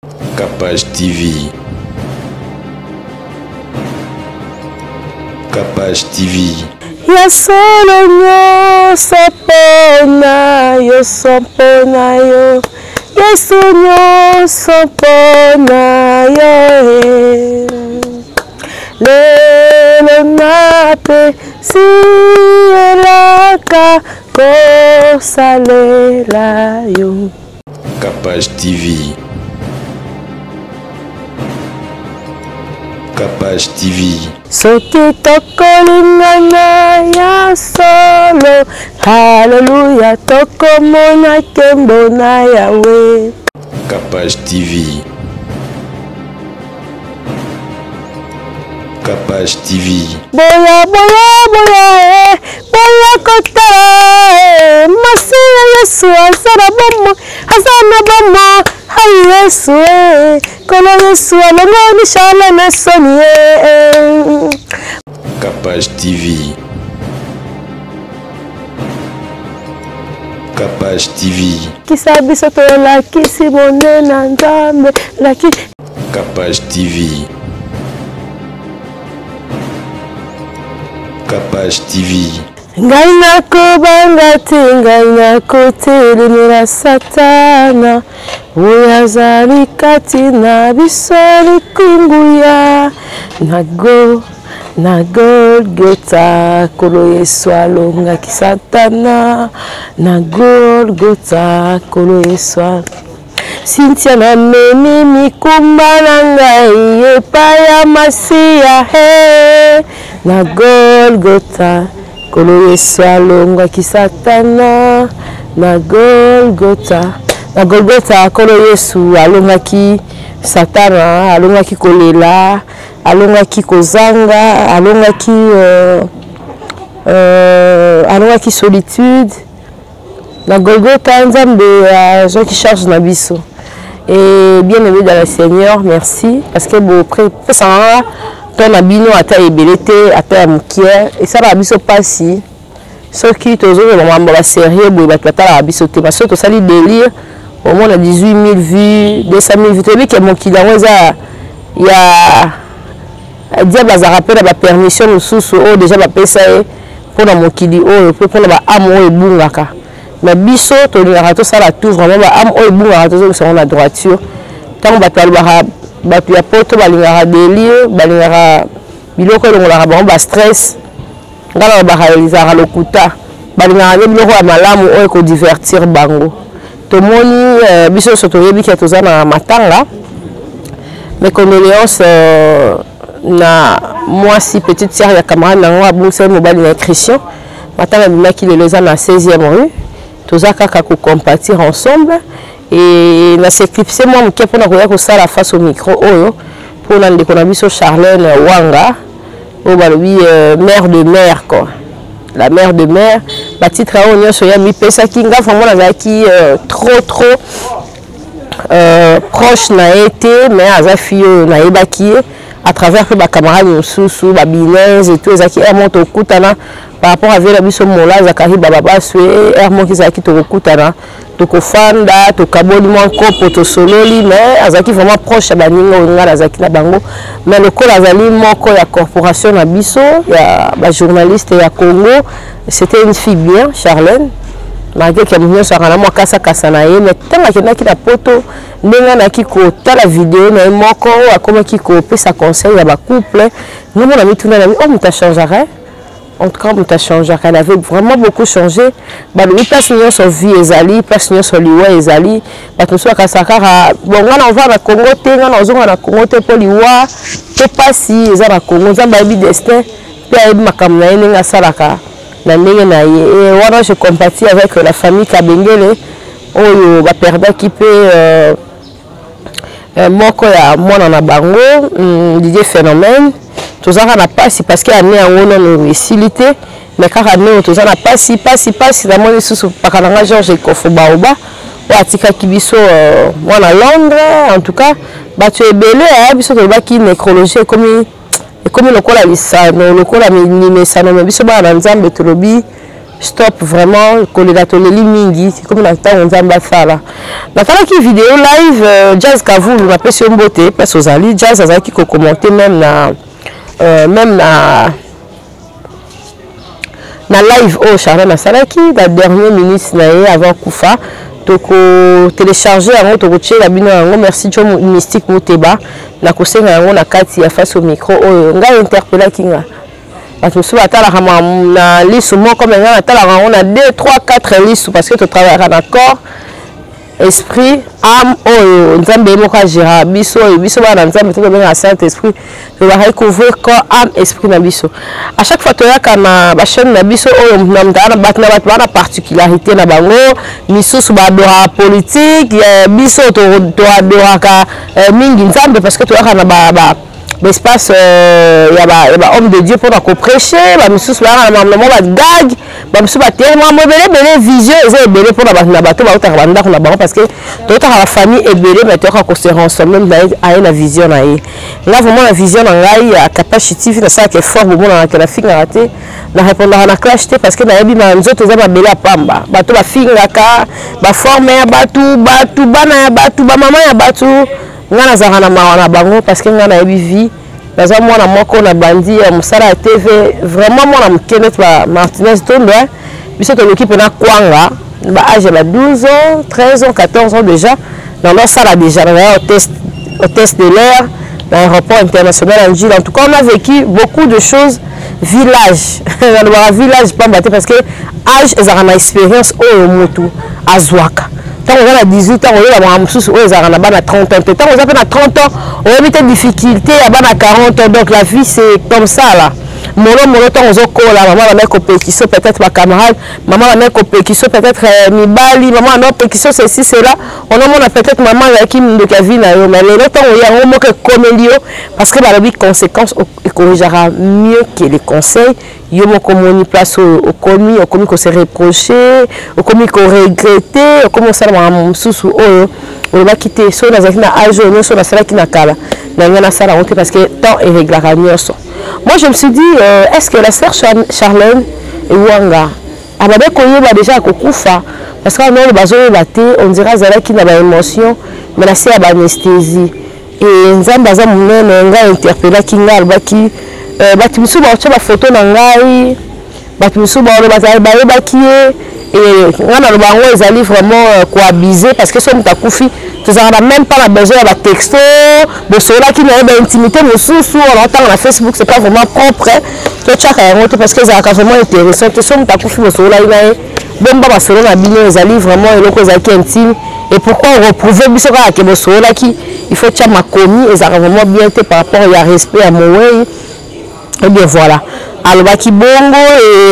Capage TV. Capage TV. Ya solo nyonso mpona yo, sompona yo. Yesu nyonso mpona yo. Lelo nape sielaka kosalela yo. Capage TV. Capage TV. Soki tokolingana ya solo, haleluya, tokomona nkembo na Yawe. Capage TV. Capage TV. Boya kotala masiya Yesu azana bomo, hai Yesu kono Yesu alongoni shala na soni. Capage TV. Capage TV. Kisa biso to lakisi monena nzambe laki. Capage TV. Capage TV. Ngai nakobanga te, ngai nakotelemela Satana, oyo azali kati na biso likunguya. Na Golgota kolo Yesu alongaki Satana, na Golgota kolo Yesu. Cynthia na memi mikumba na ngai epai ya Masiya he, na Golgota kolo Yesu alongaki Satana, na Golgota kolo Yesu alongaki Satana, alongaki kolela, alongaki kozanga, alongaki solitude. Na Golgota nzambe Jean qui charge na biso. Et bien aimé dans le Seigneur, merci parce que bon près ça ton abino ata ebelete ata mukia et ça la biso passi. Ce qui toujours vraiment ba sérieux boy ba tata la biso te parce que ça li délire au moins 18 000 vues, 200 000 vues. Tu vois que mon kidango ça il y a dia ba rappel ba permission mususu o déjà ba pesa pour na mokili o pour na ba amo ebungaka. Mais biso to lingaka ça la tout vraiment ba am o ebungaka to sur la droiture. Tant ba talba ba ya poto ba lingaka délire, ba lingaka biloko longola ba stress. Ngala ba réaliser lokuta. Ba lingaka biloko ya malamu o ko divertir bango. To moni biso so to yebi ki to na matanga. Mes condoléances na moi si petite sœur ya camarade na Bousset mobile na Christian. Matanga bimaki le leza na 16e rue. Toza kaka ko compatir ensemble et na s'éclipser moi mke pona koya ko sala face au micro oyo pona ndeko na biso Charlène Wanga o balobi mère de mère quoi. La mère de mère ba titre a onyo so ya mi pesa kinga vraiment nazaki trop proche na été mais aza fille na ebaki à travers les camarades sous ba binez et tout ezaki monte au kutana par rapport à la biso mola zakari baba swe ermo ki zaki to kutana to kofanda to kaboli mo kopo to sololi mais azaki vraiment proche ba ninga ngala zaki na bango mais le col azali moko ya corporation na biso ya ba journaliste ya Congo. C'était une fille bien Charlène malgré que nous sommes moi kasa na ye mais tant que na ki na poto ndenga na ki ko tala vidéo na moko akoma ki ko pesa conseil ya ba couple nous mon ami tuna na oh muta changerait en tout cas muta changerait. Elle avait vraiment beaucoup changé ba lui passe nyo so vie ezali passe nyo so liwa ezali ba to so kasakara bon on va na Congo te ngana ozonga na Congo te po liwa to pasi eza na Congo zamba bi destin pe ay makamna yenga salaka. Na ndenge na ye wana je compatis avec la famille Kabengele oyo ba perda ki pe moko ya mwana na bango Didier Phénomène tozaka na pasi parce que ane yango na récilité mais kaka ne tozana pasi na moni susu pakalanga Georges Kofu Baoba o atika kibiso mwana Londres en tout cas ba tu ebele biso to ba ki nécrologie comme lokola lisano lokola minimesano biso ba na nzambe tolobi stop vraiment kolela toleli mingi comme na temps nzamba sala na tala ki vidéo live Jazz Kavulu na pesi mbote parce ozali Jazz azaki ko commenter même na live au Charles na salaki la dernière minute na avant kufa toko télécharger yango toko tchela bino yango merci John Mystique Muteba na kosenga yango na kati ya face au micro oyo nga interpella kinga bato so batala na liste mo comme nga natala yango na 2 3 4 listes parce que tu travailleras en accord esprit âme oyo nzambe moko agera biso bana nzambe to benga Saint Esprit to va recouvrir corps âme esprit na biso à chaque fois to yaka na ba chaîne na biso oyo na mdana batna bana particularité na bango misusu ba dora politique biso to adora ka mingi nzambe parce que to yaka na ba l'espace ya ba homme de Dieu pour ko prêcher ba misusu ba na maman ba gag ba misusu ba tellement belé vision et belé pour na bato ba utaka banda na bango parce que toute la famille est belé mais to ko se rensemble même à la vision na ye là vraiment la vision na ngai ya capacité na ça que fort bon na la fille na raté na répondre na clash parce que na yebi ma nzoto za ba belé pamba bato ba finga ka ba former ya batu bana ya batu ba mama ya batu ngana za na mawana bango parce que ngana yebi vie naza mwana moko na bandi ya musala ya TV vraiment mwana mkenet ba Martinez Tondo biso to l'équipe na kwanga ba âge ba 12 ans 13 ans 14 ans déjà dans leur salle déjà au test de l'air l'aéroport international en Gilles en tout cas on a vécu beaucoup de choses village dans le village pas batté parce que âge ezara na expérience oyo mutu azwaka tant on a 18 ans on a mususu oyo ezara na bana 30 ans tant on a na 30 ans on a des difficultés à bana 40 ans donc la vie c'est comme ça là molo tant on zokola maman va mettre compétition peut-être ma camarade maman va mettre compétition peut-être mibali maman non compétition ceci cela on a peut-être maman qui de la vie na yo mais le temps on y a un mot que comme Lio parce que la vie conséquences corrigera mieux que les conseils yo mo comme place au commis qu'on se reprocher au commis qu'on regretter comment ça maman susu oyo on va quitter so na zakina âge no so na sala kina kala na ngana sala honte parce que temps est réglera nyonso. Moi je me suis dit est-ce que la sœur Charlène et Wanga ababe koyeba déjà kokufa parce que non bazo baté on dirait zala kina ba émotion mais la c'est anesthésie et nzamba za munene nga interpella kinga baki batu musu ba tshaba photo na ngai batu musu ba baki et ngana ba ngo ezali vraiment coabiser parce que so mutakufi tu n'as même pas besoin de texto de cela qui n'a pas d'intimité mais sous on entend na Facebook c'est pas vraiment propre tu check parce que c'est vraiment intéressant tu sommes ta kufi cela il bon ba cela na bino ezali vraiment eloko ezaki intime et pourquoi reprouver biso ka ke cela qui il faut tcha makomi ezara vraiment bien te par rapport au respect à mon way et bien voilà alobaki bongo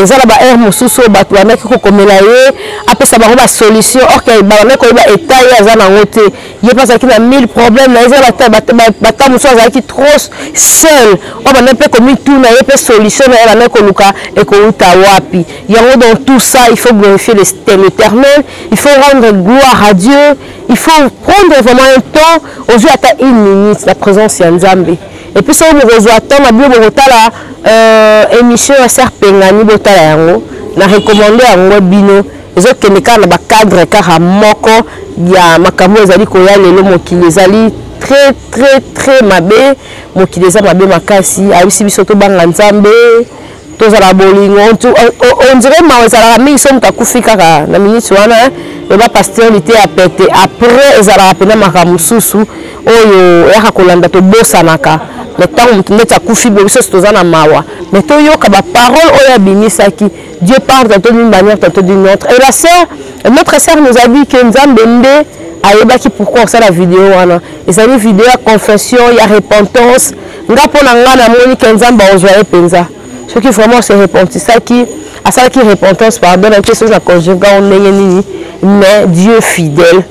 et zala ba air mususu bato banaki ko komela ye apesa bango ba solution OK ba banaki ko ba état ya za na ngote ye pasaki na 1000 problèmes na zala bata mususu azaki trop seul on ba n'importe comme tout na ye pe solution na banaki ko luka et ko uta wapi yango dans tout ça il faut glorifier l'Éternel il faut rendre gloire à Dieu il faut prendre vraiment un temps aujourd'hui à une minute la présence ya Nzambe et puis ça on reçoit tant na bio botala émission à serpengani botala yango na recommander yango bino ezokendeka na ba cadre kaka moko ya makambo ezali koya lelo mokili ezali très mabe mokili eza mabe makasi ayisi biso to banga Nzambe tozala bolingo on dirait ma ezala mingi so mutakufi kaka na minute wana et ba pasteur lité a pété après ezala pena makamususu oyo yaka kolanda to bosanaka le temps où tu as couché biso tozana mawa mais to yoka ba parole oya bimisaki Dieu parle tantôt d'une manière tantôt d'une autre et la sœur notre sœur nous a dit que Nzambe nde ayebaki pourquoi on fait la vidéo wana et ça une vidéo à confession il y a repentance nga pona nga na moni que Nzambe ozwa penza ce qui vraiment se repentir ça qui à ça qui repentance pardon un peu chose à conjuguer on nini mais Dieu fidèle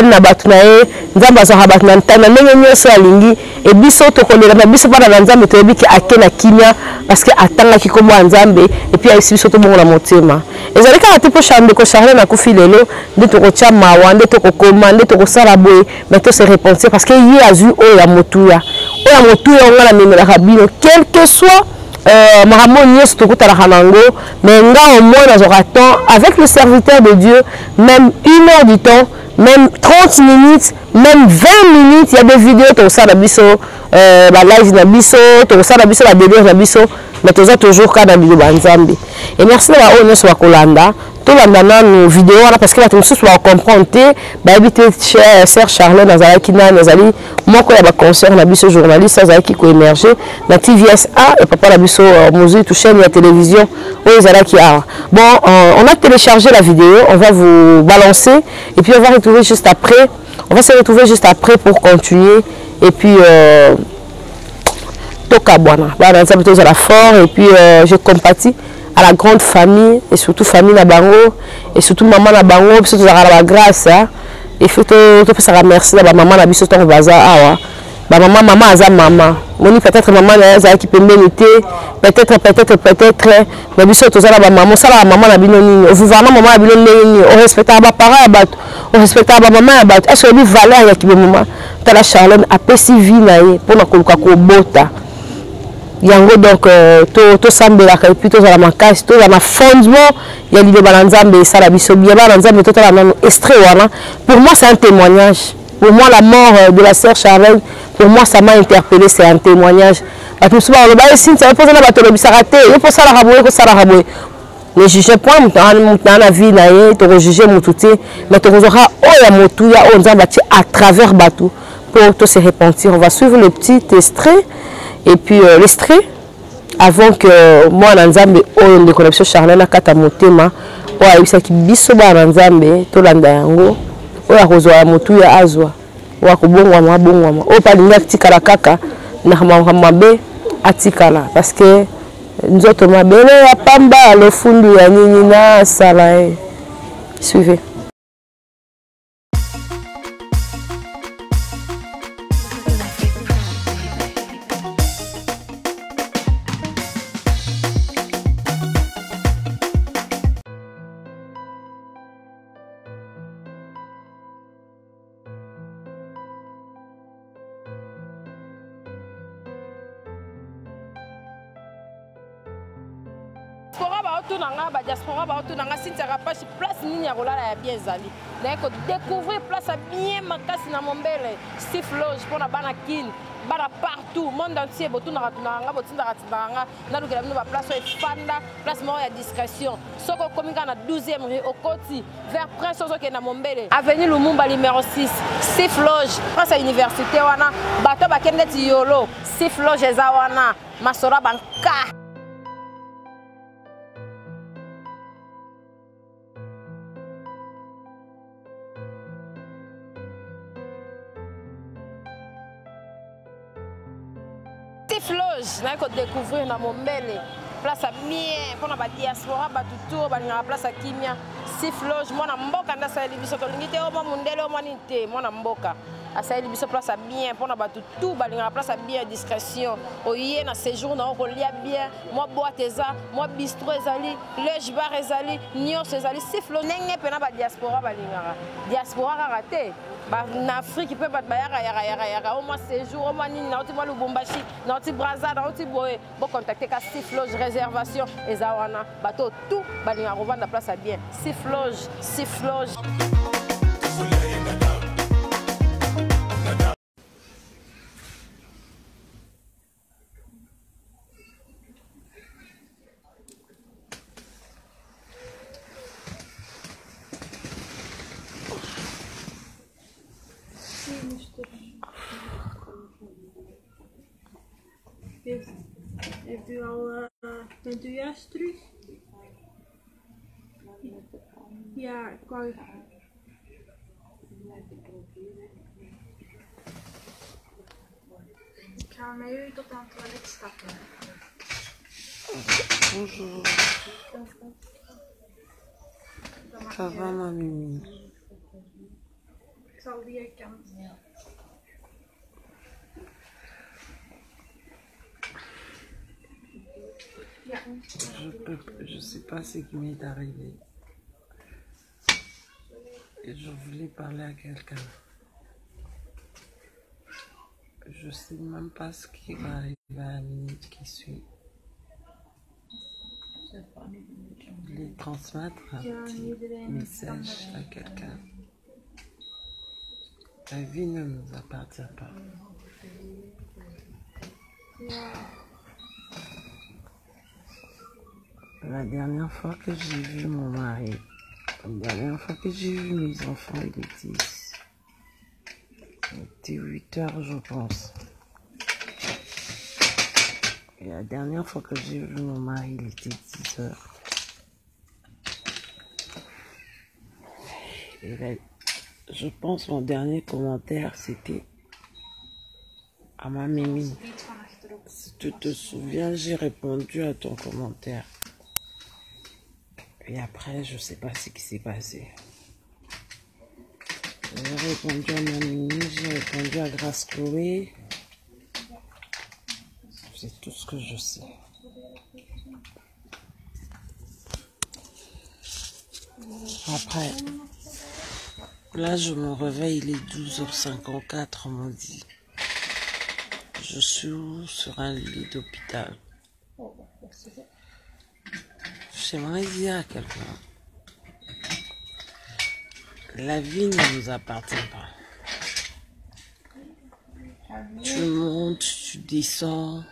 na batu na ye Nzambe azwa batu na ntana ndenge nyonso alingi et biso to kolela na biso bana na Nzambe to yebiki akena kimia parce que atangaki kombo Nzambe et puis ayisi biso to bongo na motema ezali kaka te po chambre ko Charlène na kufi lelo nde to ko tia mawa nde to ko koma nde to ko sala boye mais to se repentir parce que ye azu oyo ya motuya onga na memela kabino quel que soit makambo nyonso tokutalaka nango mais nga au moins nazwaka temps avec le serviteur de Dieu même 1 heure du temps même 30 minutes même 20 minutes il y a des vidéos tosala biso live na biso tosala biso délire na biso mais toza toujours ka na liloba nzambe et merci na baoyo nyonso bakolanda tolanda nanu vidéo wana parce que bato mosusu bakomprendre te bayebi te sœur Charlène azalaki nani azali moko ya baconcert na biso journaliste azalaki koémerge na TVSA et papa na biso mozui tu chaîne ya télévision oyo ezalaki awa bon on a téléchargé la vidéo on va vous balancer et puis on va retrouver juste après on va se retrouver juste après pour continuer et puis tokabwana bana nzambe tozala fort et puis je compatis à la grande famille et surtout famille na bango et surtout maman na bango biso tozala na grâce et faut topesaka merci na maman na biso ntango baza awa maman aza maman moni peut-être maman na azalaki pembeni te peut-être mais biso tozala bamaman osalaka maman na bino nini ovivana maman na bino ndenge nini orespectaka baparent ya bato orespectaka bamaman ya bato est-ce oyebi valeur ya kibomama tala Charlène apesi vie na ye mpona koluka kobota yango donc tosambelaka et puis tozala makasi tozala na fondement ya liloba na nzambe esala biso bien bana nzambe totala nano extrait wana pour moi c'est un témoignage pour moi la mort de la sœur Charlène pour moi ça m'a interpellé c'est un témoignage bato mosusu baloba esinti epozana bato olobisaka te yo posalaka boye kosalaka boye ne juge point moto na vie na ye tokojuge motu te mais tokozwaka oyo ya motuya oyo nzambe atie à travers bato pour to se repentir on va suivre le petit extrait et puis l'extrait avant que moi na nzambe oyo ndeko na biso Charlène akata motema oyo ayebisaki biso bana nzambe tolanda yango oyo akozwa ya motuya azwa oyo akobongwama abongwama oyo palingi atikala kaka na makambo mabe atikala parce que nzoto mabele ya pamba lofundu ya nini nasala ye suivez. Diaspora ba otunanga Cynthia Kapashi place nini ya kolala ya bien ezali na ko découvrir place bien makasi na Mombele Steve Loge pona bana kin bana partout monde entier botunanga tunanga botindaka tindanga na lukela bino ba place efanda place moko ya discrétion soko komika na 12e rue okoti vers Prince Ozoke na Mombele avenue Lumumba numéro 6 Steve Loge place université wana bato bakende ti yolo Steve Loge eza wana masora banka. Loge na ko découvrir na Mombele place bien pour na ba diaspora ba tuto ba na place kimia Steve Loge mona mboka ndasa libiso to lingite o mundele o manite mona mboka asali biso place bien pour na ba tuto ba na place bien discrétion oye na séjour na ko lia bien moi boîte eza moi bistrot ezali loge bar ezali nyos ezali Steve Loge nenge pe na ba diaspora ba lingara diaspora raté na Afrique peut pas yaka au moins séjour au moins nini na oti Lubumbashi na oti Brazza na oti boye bo contacter ka Steve Loge réservation ezawana bato tout balinga revendre place à bien Steve Loge Heeft u al, bent u juist terug? Ja, ik wou... Ik ga met u tot aan het toilet stappen. Bonjour. Ça va, mamie? Ik zal die kant. Je sais pas ce qui m'est arrivé. Et je voulais parler à quelqu'un. Je sais même pas ce qui va arriver à la minute qui suit. Je voulais transmettre un petit message à quelqu'un. La vie ne nous appartient pas. La dernière fois que j'ai vu mon mari, la dernière fois que j'ai vu mes enfants, il était 8 heures, je pense. Et la dernière fois que j'ai vu mon mari, il était 10 heures. Et là, je pense mon dernier commentaire, c'était à ma Mimi. Si tu te souviens, j'ai répondu à ton commentaire. Et après, je sais pas ce qui s'est passé. J'ai répondu à ma Mimi, j'ai répondu à Grâce Chloé. C'est tout ce que je sais. Après, là, je me réveille, il est 12h54, on m'a dit. Je suis sur un lit d'hôpital. J'aimerais dire à quelqu'un, la vie ne nous appartient pas. Tu montes, tu descends,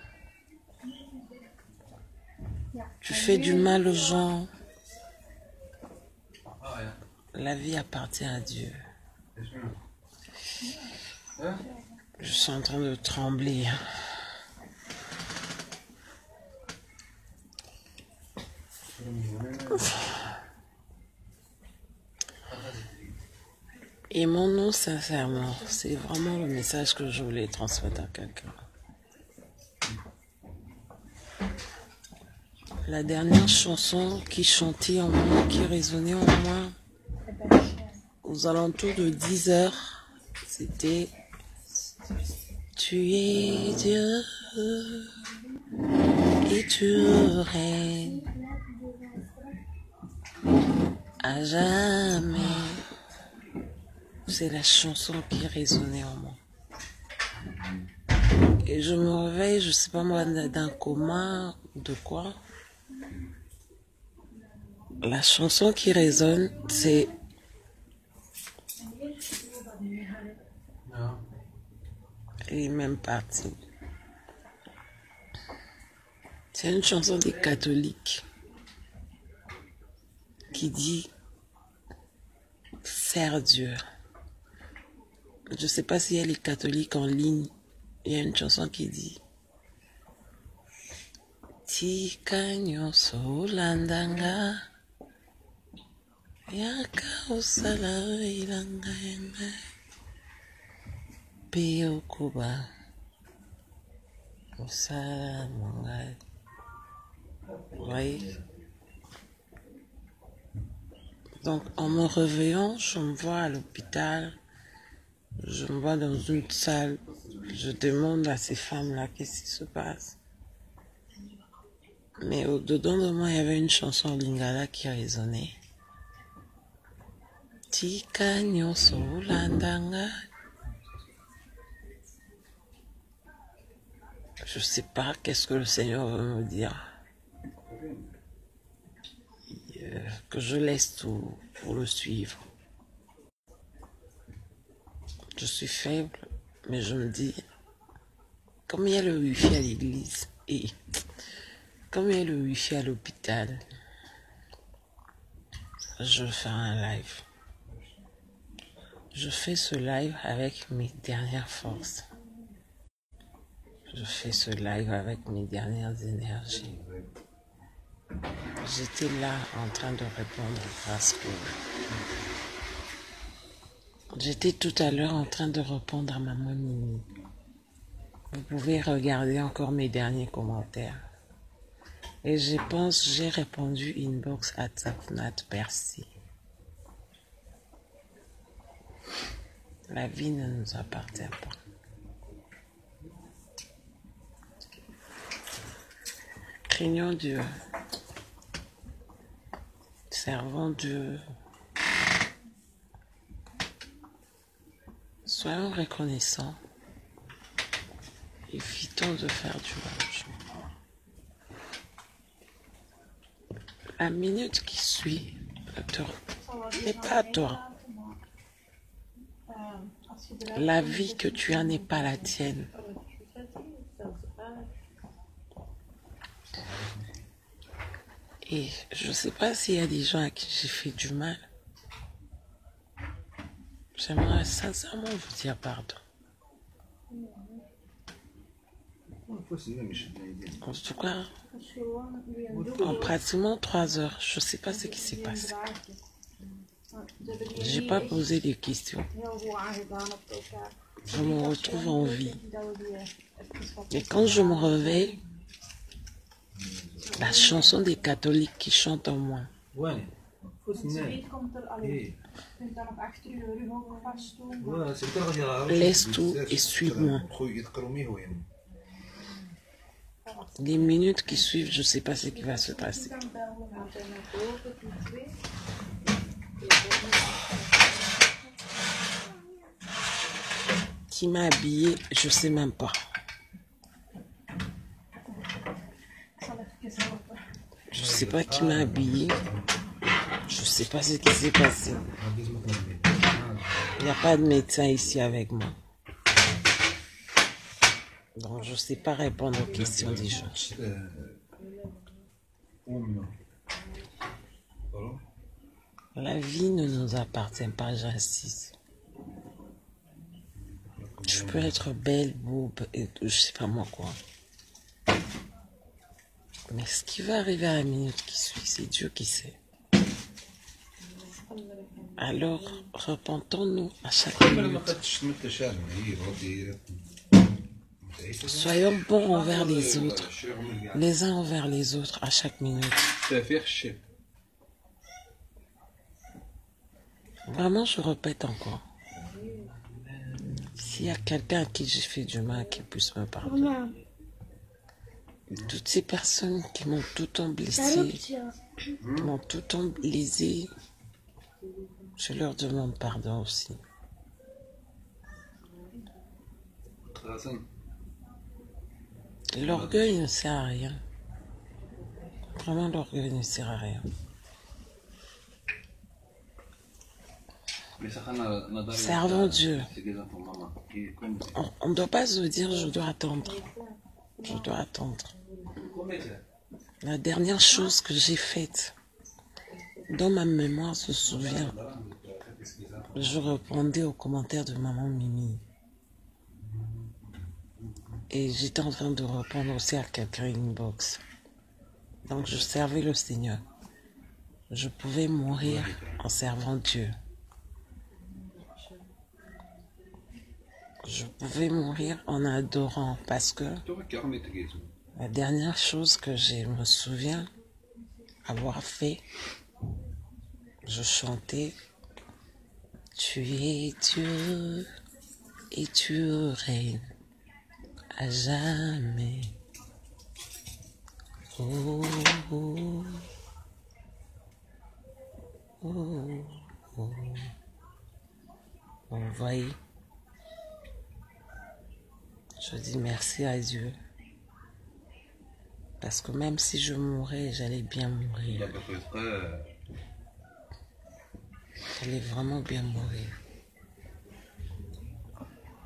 tu fais du mal aux gens. La vie appartient à Dieu. Je suis en train de trembler. Et mon nom, sincèrement, c'est vraiment le message que je voulais transmettre à quelqu'un. La dernière chanson qui chantait en moi, qui résonnait en moi, aux alentours de 10 heures, c'était « Tu es Dieu et tu règnes à jamais ». C'est la chanson qui résonnait en moi. Et je me réveille, je sais pas moi, d'un coma ou de quoi. La chanson qui résonne, c'est... Elle est même partie. C'est une chanson des catholiques qui dit « Sers Dieu ». Je ne sais pas si elle est catholique en ligne. Il y a une chanson qui dit Tika nyoso landanga Yaka osala ilanga yanga Peo kuba Osala mongai. Oui. Donc en me réveillant, je me vois à l'hôpital. Je me vois dans une salle, je demande à ces femmes-là qu'est-ce qui se passe. Mais au-dedans de moi, il y avait une chanson lingala qui résonnait. Tika nyoso landanga. Je sais pas qu'est-ce que le Seigneur veut me dire. Que je laisse tout pour le suivre. Je suis faible, mais je me dis, comme il y a le wifi à l'église et comme il y a le wifi à l'hôpital, je vais faire un live. Je fais ce live avec mes dernières forces. Je fais ce live avec mes dernières énergies. J'étais là en train de répondre grâce que... J'étais tout à l'heure en train de répondre à maman Mimi. Vous pouvez regarder encore mes derniers commentaires. Et je pense j'ai répondu inbox à Tsapnat Percy. La vie ne nous appartient pas. Craignons Dieu. Servons Dieu. Soyons reconnaissants. Évitons de faire du mal. La minute qui suit n'est pas à toi. La vie que tu as n'est pas la tienne. Et je ne sais pas s'il y a des gens à qui j'ai fait du mal. J'aimerais sincèrement vous dire pardon. En tout cas, en pratiquement 3 heures, je ne sais pas ce qui s'est passé. J'ai pas posé de questions. Je me retrouve en vie. Et quand je me réveille, la chanson des catholiques qui chantent en moi. Laisse tout et suis-moi. Les minutes qui suivent, je ne sais pas ce qui va se passer. Qui m'a habillée, je ne sais même pas. Je ne sais pas qui m'a habillée. Je ne sais pas ce qui s'est passé. Il n'y a pas de médecin ici avec moi. Donc je ne sais pas répondre aux questions des gens. La vie ne nous appartient pas, j'insiste. Je peux être belle, beau, et je sais pas moi quoi. Mais ce qui va arriver à la minute qui suit, c'est Dieu qui sait. Alors, repentons-nous à chaque minute. Soyons bons envers les autres, les uns envers les autres à chaque minute. Vraiment, je répète encore. S'il y a quelqu'un à qui j'ai fait du mal, qui puisse me pardonner. Toutes ces personnes qui m'ont tout le temps blessé, qui m'ont tout le temps lésé, je leur demande pardon aussi. L'orgueil ne sert à rien. Vraiment, l'orgueil ne sert à rien. Servons Dieu. On ne doit pas se dire je dois attendre. Je dois attendre. La dernière chose que j'ai faite, dans ma mémoire se souvient, je répondais aux commentaires de maman Mimi. Et j'étais en train de répondre aussi à quelqu'un inbox. Donc je servais le Seigneur. Je pouvais mourir en servant Dieu. Je pouvais mourir en adorant parce que la dernière chose que je me souviens avoir fait, je chantais « Tu es Dieu et tu règnes à jamais. » Oh, oh, oh, oh. Vous voyez, je dis merci à Dieu. Parce que même si je mourais, j'allais bien mourir. J'allais vraiment bien mourir.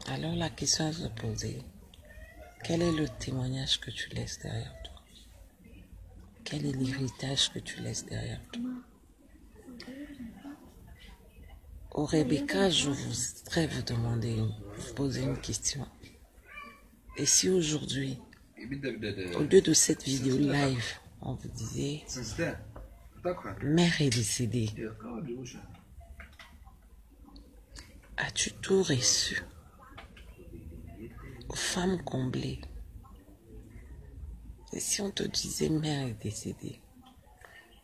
Alors la question à se poser, quel est le témoignage que tu laisses derrière toi? Quel est l'héritage que tu laisses derrière toi? Au Rebecca, je voudrais vous demander, vous poser une question. Et si aujourd'hui, au lieu de cette vidéo live, on vous disait, mère est décédée, as-tu tout reçu? Aux femmes comblées. Et si on te disait mère est décédée,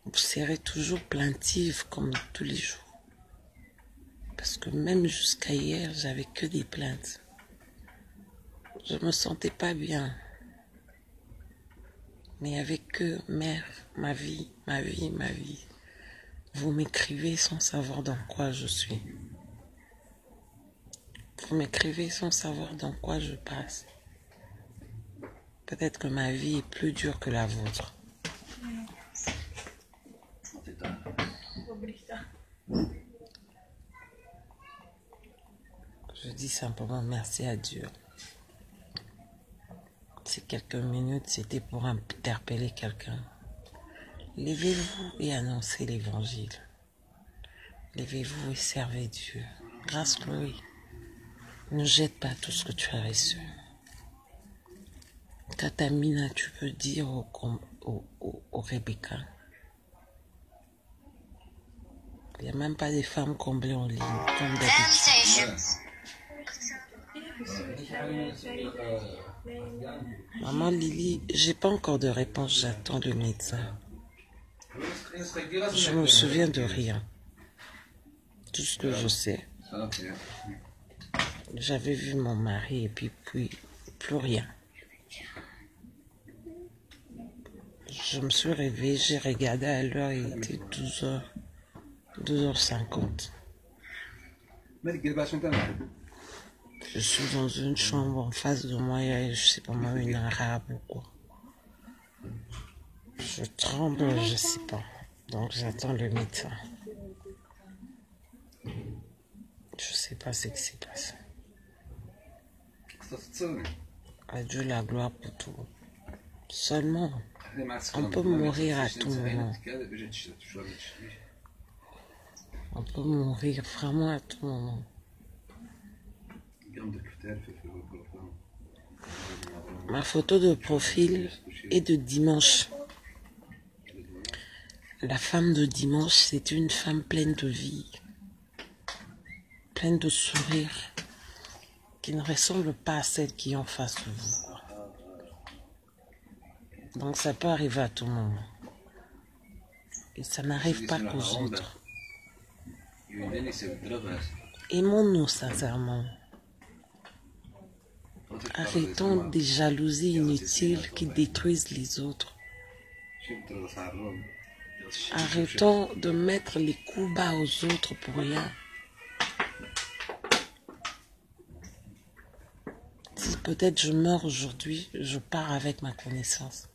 vous serez toujours plaintive comme tous les jours. Parce que même jusqu'à hier, j'avais que des plaintes. Je me sentais pas bien. Mais il n'y avait que mère, ma vie, ma vie, ma vie. Vous m'écrivez sans savoir dans quoi je suis. Vous m'écrivez sans savoir dans quoi je passe. Peut-être que ma vie est plus dure que la vôtre. Je dis simplement merci à Dieu. Ces quelques minutes, c'était pour interpeller quelqu'un. Levez-vous et annoncez l'évangile. Levez-vous et servez Dieu. Grâce Chloé, ne jette pas tout ce que tu as reçu. Tata Mina, tu peux dire au Rebecca. Il n'y a même pas des femmes comblées en ligne, comme d'habitude. Maman Lily, j'ai pas encore de réponse, j'attends le médecin. Je me souviens de rien. Tout ce que je sais. J'avais vu mon mari et puis plus rien. Je me suis réveillée, j'ai regardé à l'heure, il était 12h50. Je suis dans une chambre en face de moi, et je sais pas moi, une arabe ou quoi. Je tremble, je sais pas. Donc j'attends le médecin. Je sais pas ce qui s'est passé. À Dieu la gloire pour tout. Seulement, on peut mourir à tout moment. On peut mourir vraiment à tout moment. Ma photo de profil est de dimanche. La femme de dimanche, c'est une femme pleine de vie, pleine de sourire, qui ne ressemble pas à celle qui est en face de vous. Donc ça peut arriver à tout moment. Et ça n'arrive pas qu'aux autres. Aimons-nous sincèrement. Arrêtons des jalousies inutiles qui détruisent les autres. Arrêtons de mettre les coups bas aux autres pour rien. Si peut-être je meurs aujourd'hui, je pars avec ma connaissance.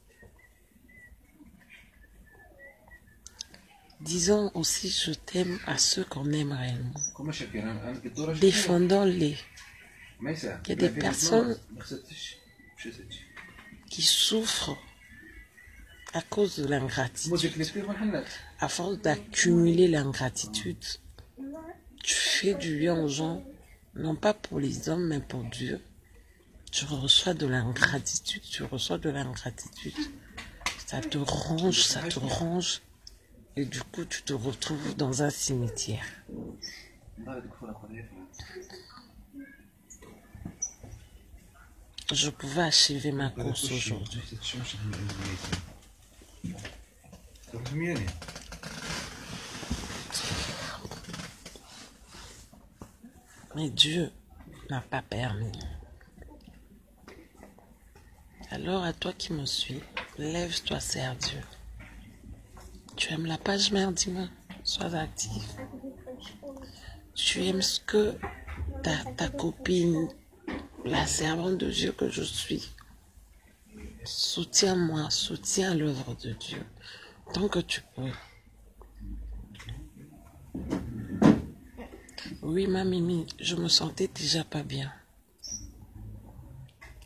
Disons aussi je t'aime à ceux qu'on aime réellement. Défendons-les. Il y a des personnes qui souffrent à cause de l'ingratitude. À force d'accumuler l'ingratitude, tu fais du bien aux gens, non pas pour les hommes, mais pour Dieu. Tu reçois de l'ingratitude, Ça te ronge, et du coup, tu te retrouves dans un cimetière. Je pouvais achever ma course aujourd'hui. Mais Dieu n'a pas permis. Alors à toi qui me suis, lève-toi, sers Dieu. Tu aimes la page mère, dis-moi, sois active. Tu aimes ce que ta copine, la servante de Dieu que je suis, soutiens-moi, soutiens l'œuvre de Dieu, tant que tu peux. Oui, ma Mimi, je me sentais déjà pas bien.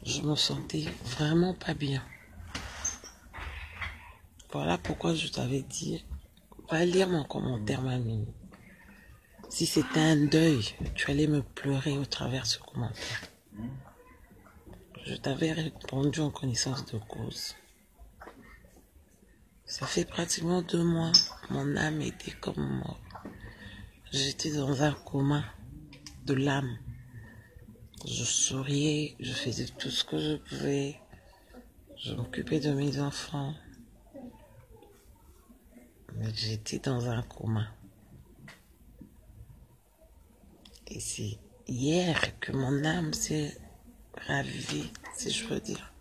Je me sentais vraiment pas bien. Voilà pourquoi je t'avais dit, va lire mon commentaire, ma Mimi. Si c'était un deuil, tu allais me pleurer au travers de ce commentaire. Je t'avais répondu en connaissance de cause. Ça fait pratiquement 2 mois, mon âme était comme mort. J'étais dans un coma de l'âme. Je souriais, je faisais tout ce que je pouvais. Je m'occupais de mes enfants. Mais j'étais dans un coma. Et c'est hier que mon âme s'est ravivée, si je veux dire.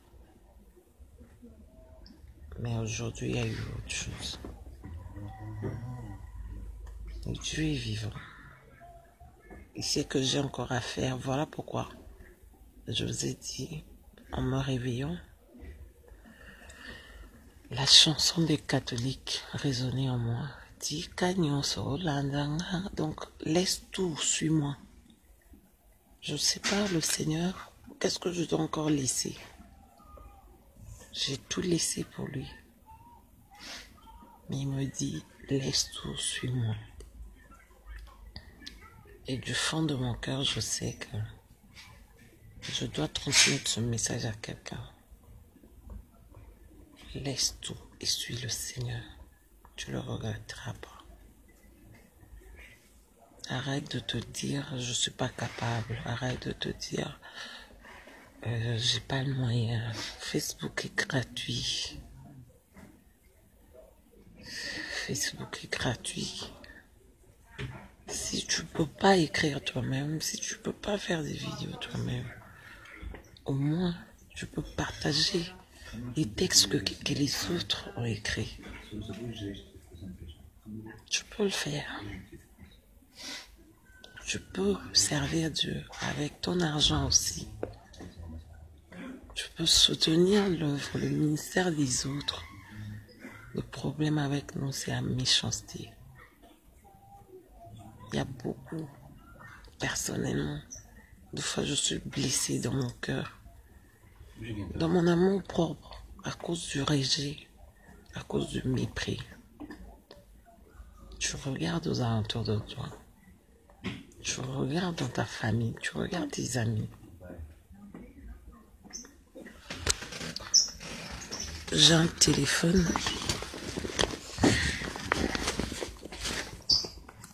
Mais aujourd'hui, il y a eu autre chose. Et Dieu est vivant. Il sait que j'ai encore à faire. Voilà pourquoi je vous ai dit, en me réveillant, la chanson des catholiques résonnait en moi. Tika nyonso landanga. Donc, laisse tout, suis-moi. Je ne sais pas, le Seigneur, qu'est-ce que je dois encore laisser? J'ai tout laissé pour lui. Mais il me dit, laisse tout, suis-moi. Et du fond de mon cœur, je sais que je dois transmettre ce message à quelqu'un. Laisse tout et suis le Seigneur. Tu le regretteras pas. Arrête de te dire, je suis pas capable. Arrête de te dire, j'ai pas le moyen. Facebook est gratuit. Facebook est gratuit. Si tu peux pas écrire toi-même, si tu peux pas faire des vidéos toi-même, au moins tu peux partager les textes que les autres ont écrits. Tu peux le faire. Tu peux servir Dieu avec ton argent aussi. Tu peux soutenir l'œuvre, le ministère des autres. Le problème avec nous, c'est la méchanceté. Il y a beaucoup, personnellement, des fois je suis blessée dans mon cœur, dans mon amour propre, à cause du rejet, à cause du mépris. Tu regardes aux alentours de toi, tu regardes dans ta famille, tu regardes tes amis. J'ai un téléphone.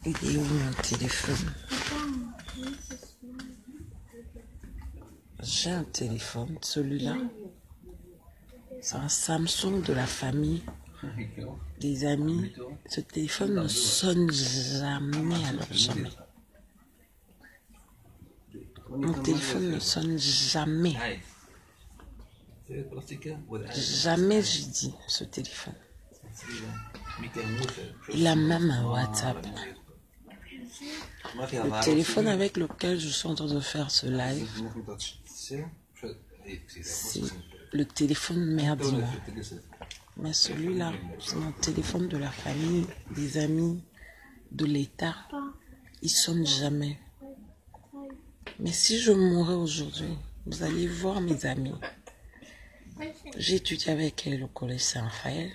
Il est où mon téléphone? J'ai un téléphone, celui-là. C'est un Samsung de la famille, des amis. Ce téléphone ne sonne jamais, alors jamais. Mon téléphone ne sonne jamais. Jamais j'ai dit ce téléphone. Il a même un WhatsApp. Le téléphone avec lequel je suis en train de faire ce live, c'est le téléphone merdique. Mais celui-là, c'est mon téléphone de la famille, des amis, de l'État. Il sonne jamais. Mais si je mourais aujourd'hui, vous allez voir mes amis. J'ai étudié avec elle au collège Saint-Raphaël.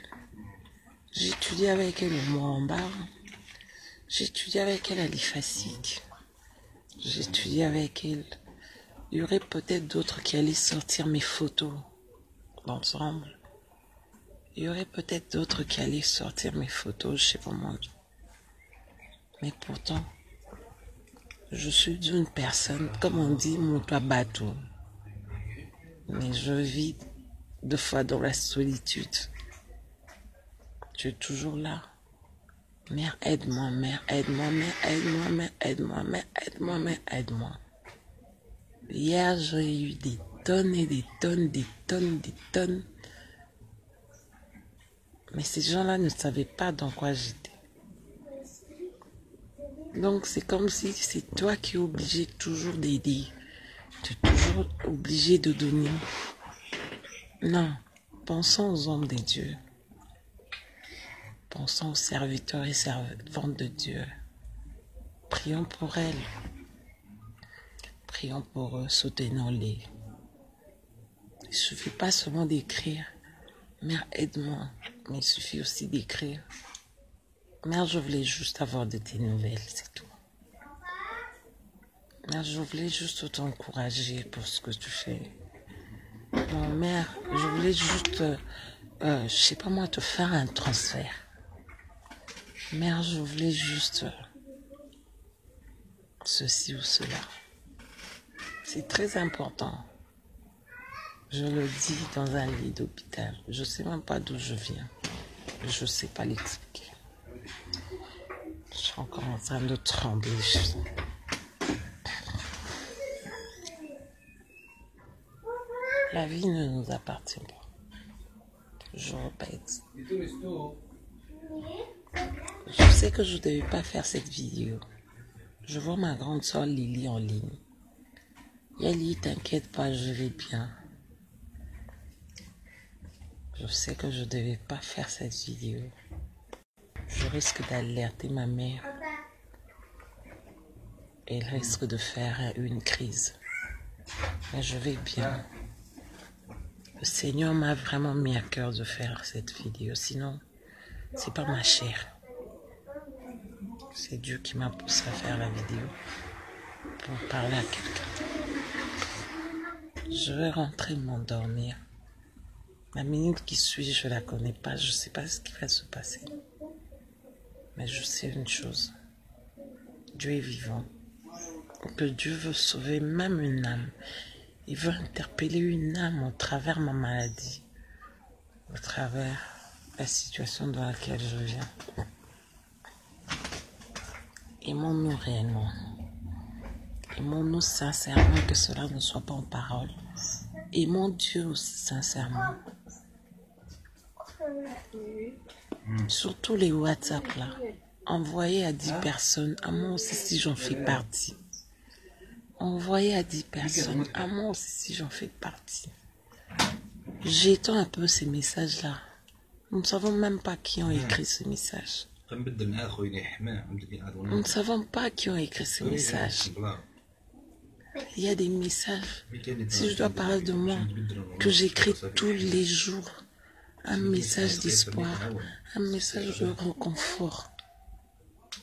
J'ai étudié avec elle au Montbar. J'ai étudié avec elle à l'IFASIC. J'ai étudié avec elle. Il y aurait peut-être d'autres qui allaient sortir mes photos ensemble. Il y aurait peut-être d'autres qui allaient sortir mes photos, je sais pas moi. Mais pourtant, je suis d'une personne, comme on dit, mon toit bateau. Mais je vis deux fois dans la solitude. Tu es toujours là. Mère, aide-moi, mère, aide-moi, mère, aide-moi, mère, aide-moi, mère, aide-moi, mère, aide-moi. Hier, j'ai eu des tonnes et des tonnes, des tonnes, des tonnes. Mais ces gens-là ne savaient pas dans quoi j'étais. Donc, c'est comme si c'est toi qui es obligé toujours d'aider. Tu es toujours obligé de donner. Non, pensons aux hommes de Dieu. Pensons aux serviteurs et servantes de Dieu. Prions pour elles. Prions pour eux, soutenons-les. Il ne suffit pas seulement d'écrire. Mère, aide-moi. Mais il suffit aussi d'écrire. Mère, je voulais juste avoir de tes nouvelles, c'est tout. Mère, je voulais juste t'encourager pour ce que tu fais. Non, mère, je voulais juste, je sais pas moi, te faire un transfert. Mère, je voulais juste ceci ou cela. C'est très important. Je le dis dans un lit d'hôpital. Je ne sais même pas d'où je viens. Je ne sais pas l'expliquer. Je suis encore en train de trembler. La vie ne nous appartient pas. Je répète. Je sais que je ne devais pas faire cette vidéo. Je vois ma grande soeur Lily en ligne. Lily, t'inquiète pas, je vais bien. Je sais que je ne devais pas faire cette vidéo. Je risque d'alerter ma mère. Elle risque de faire une crise. Mais je vais bien. Le Seigneur m'a vraiment mis à cœur de faire cette vidéo. Sinon, c'est pas ma chair. C'est Dieu qui m'a poussé à faire la vidéo pour parler à quelqu'un. Je vais rentrer m'endormir. La minute qui suit, je la connais pas. Je sais pas ce qui va se passer. Mais je sais une chose. Dieu est vivant. Que Dieu veut sauver même une âme. Il veut interpeller une âme au travers de ma maladie. Au travers de la situation dans laquelle je viens. Aimons-nous réellement. Aimons-nous sincèrement, que cela ne soit pas en parole. Aimons Dieu aussi sincèrement. Surtout les WhatsApp là. Envoyez à 10 personnes. À moi aussi si j'en fais partie. Envoyez à 10 personnes. À moi aussi si j'en fais partie. Jetons un peu ces messages là. Nous ne savons même pas qui ont écrit ce message. Nous ne savons pas qui ont écrit ce message. Il y a des messages, si je dois parler de moi, que j'écris tous les jours. Un message d'espoir, un message de réconfort.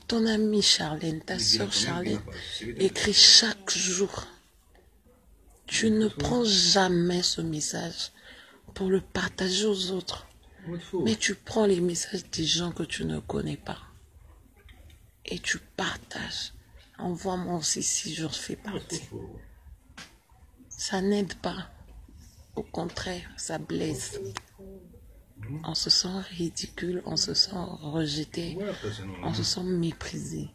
Ton amie Charlène, ta soeur Charlène, écrit chaque jour. Tu ne prends jamais ce message pour le partager aux autres. Mais tu prends les messages des gens que tu ne connais pas. Et tu partages. Envoie-moi aussi si j'en fais partie. Ça n'aide pas. Au contraire, ça blesse. On se sent ridicule, on se sent rejeté, on se sent méprisé.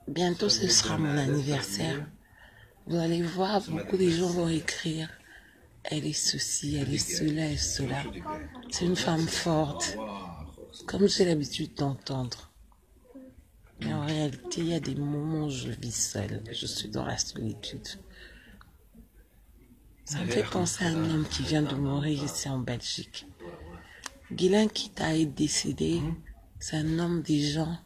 Bientôt, ce sera mon anniversaire. Vous allez voir, beaucoup de gens vont écrire. Elle est ceci, elle est cela, elle est cela. C'est une femme forte. Comme j'ai l'habitude d'entendre. Mais en réalité, il y a des moments où je vis seule. Je suis dans la solitude. Ça me fait penser à un homme qui vient de mourir ici en Belgique. Guylain Kita est décédé. C'est un homme des gens.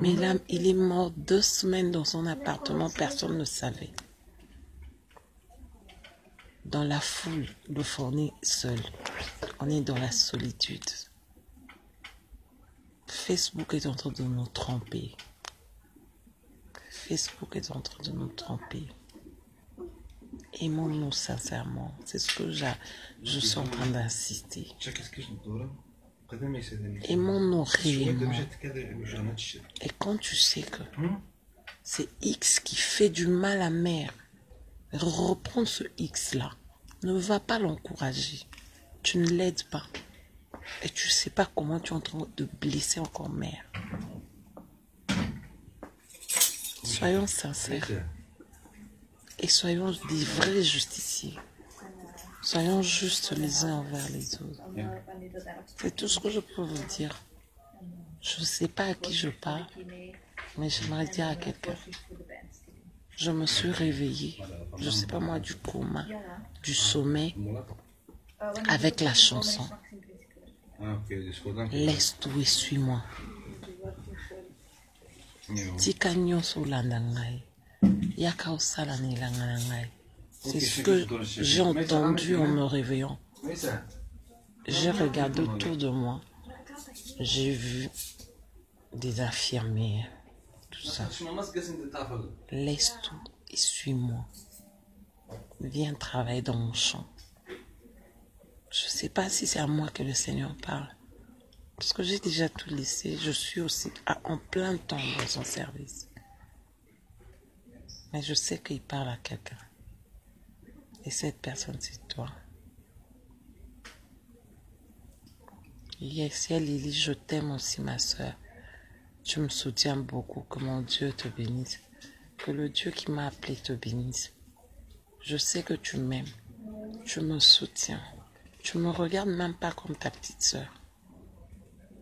Mais là, il est mort 2 semaines dans son appartement. Personne ne savait. Dans la foule, on est seul. On est dans la solitude. Facebook est en train de nous tromper. Facebook est en train de nous tromper. Aimons-nous sincèrement. C'est ce que je suis en train d'insister. Aimons-nous réellement. Et quand tu sais que c'est X qui fait du mal à mère, reprends ce X-là. Ne va pas l'encourager. Tu ne l'aides pas. Et tu ne sais pas comment tu es en train de blesser encore mère. Soyons sincères. Et soyons des vrais justiciers. Soyons justes les uns envers les autres. C'est tout ce que je peux vous dire. Je ne sais pas à qui je parle, mais j'aimerais dire à quelqu'un. Je me suis réveillée, je ne sais pas moi, du coma, du sommeil, avec la chanson. Laisse tout et suis-moi. Tika nyonso landa ngai. Yaka osala nelanga ngai. C'est ce que j'ai entendu en me réveillant. J'ai regardé autour de moi. J'ai vu des infirmières, tout ça. Laisse tout et suis-moi. Viens travailler dans mon champ. Je ne sais pas si c'est à moi que le Seigneur parle. Parce que j'ai déjà tout laissé. Je suis aussi en plein temps dans son service. Mais je sais qu'il parle à quelqu'un. Et cette personne, c'est toi. Yes, Lily, je t'aime aussi, ma soeur. Tu me soutiens beaucoup. Que mon Dieu te bénisse. Que le Dieu qui m'a appelé te bénisse. Je sais que tu m'aimes. Tu me soutiens. Tu me regardes même pas comme ta petite soeur.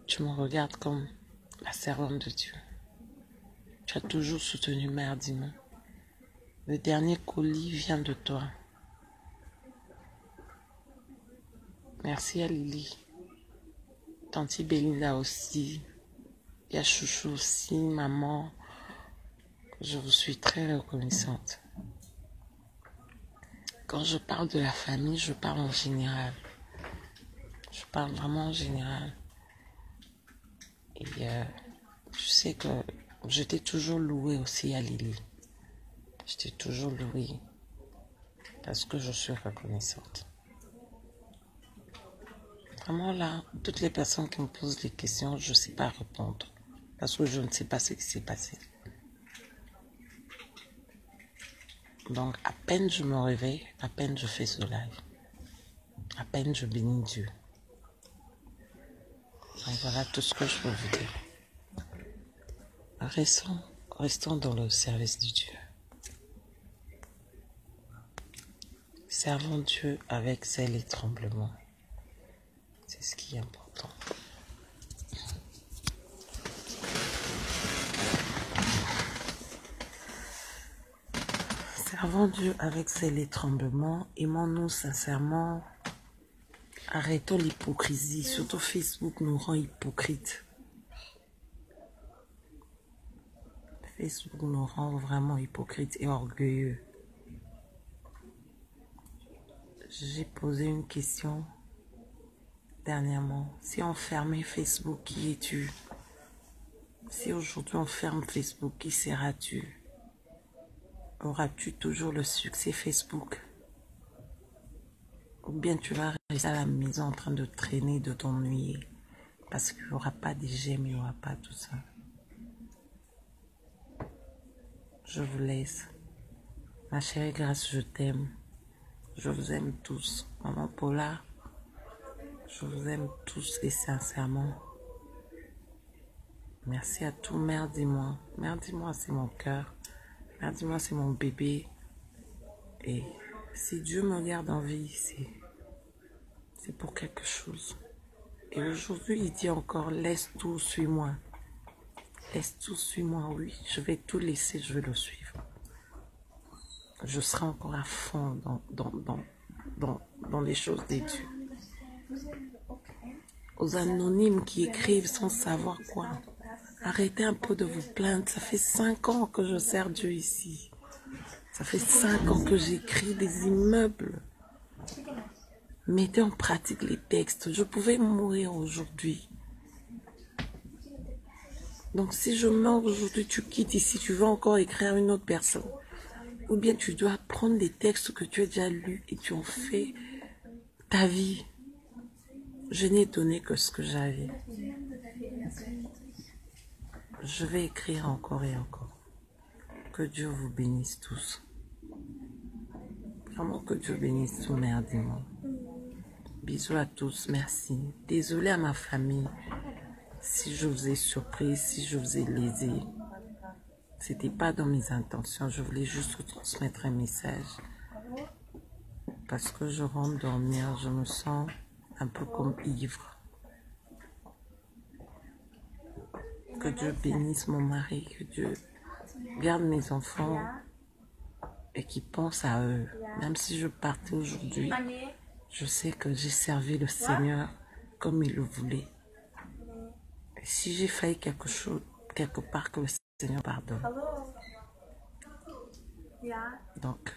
Tu me regardes comme la servante de Dieu. Tu as toujours soutenu Mère Dimon. Le dernier colis vient de toi. Merci à Lily. Tanti Belinda aussi. Il y a Chouchou aussi, maman. Je vous suis très reconnaissante. Quand je parle de la famille, je parle en général. Je parle vraiment en général. Et je sais que je t'ai toujours loué aussi à Lily. Je t'ai toujours loué parce que je suis reconnaissante. Vraiment là, toutes les personnes qui me posent des questions, je ne sais pas répondre parce que je ne sais pas ce qui s'est passé. Donc à peine je me réveille, à peine je fais ce live, à peine je bénis Dieu. Donc voilà tout ce que je peux vous dire. Restons dans le service de Dieu. Servons Dieu avec zèle et tremblement. C'est ce qui est important. Servons Dieu avec zèle et tremblement. Aimons-nous sincèrement. Arrêtons l'hypocrisie. Surtout Facebook nous rend hypocrites. Facebook nous rend vraiment hypocrites et orgueilleux. J'ai posé une question dernièrement. Si on fermait Facebook, qui es-tu? Si aujourd'hui on ferme Facebook, qui seras-tu? Auras-tu toujours le succès Facebook? Ou bien tu vas rester à la maison en train de traîner, de t'ennuyer? Parce qu'il n'y aura pas de j'aime, il n'y aura pas tout ça. Je vous laisse. Ma chérie Grâce, je t'aime. Je vous aime tous. Maman Paula, je vous aime tous et sincèrement. Merci à tout. Mère, dis-moi. Mère, dis-moi, c'est mon cœur. Mère, dis-moi, c'est mon bébé. Et si Dieu me garde en vie, c'est pour quelque chose. Et aujourd'hui, il dit encore, laisse tout, suis-moi. Laisse tout, suis-moi, oui. Je vais tout laisser, je vais le suivre. Je serai encore à fond dans les choses des dieux. Aux anonymes qui écrivent sans savoir quoi. Arrêtez un peu de vous plaindre. Ça fait 5 ans que je sers Dieu ici. Ça fait 5 ans que j'écris des immeubles. Mettez en pratique les textes. Je pouvais mourir aujourd'hui. Donc si je meurs aujourd'hui, tu quittes ici, tu vas encore écrire à une autre personne. Ou bien tu dois prendre les textes que tu as déjà lus et tu en fais ta vie. Je n'ai donné que ce que j'avais. Je vais écrire encore et encore. Que Dieu vous bénisse tous. Vraiment que Dieu bénisse tout, mère, dis-moi. Bisous à tous, merci. Désolée à ma famille si je vous ai surpris, si je vous ai lésé. C'était pas dans mes intentions, je voulais juste vous transmettre un message. Parce que je rentre dormir, je me sens un peu comme ivre. Que Dieu bénisse mon mari, que Dieu garde mes enfants et qu'il pense à eux. Même si je partais aujourd'hui, je sais que j'ai servi le Seigneur comme il le voulait. Et si j'ai failli quelque part, que le Seigneur pardonne. Donc,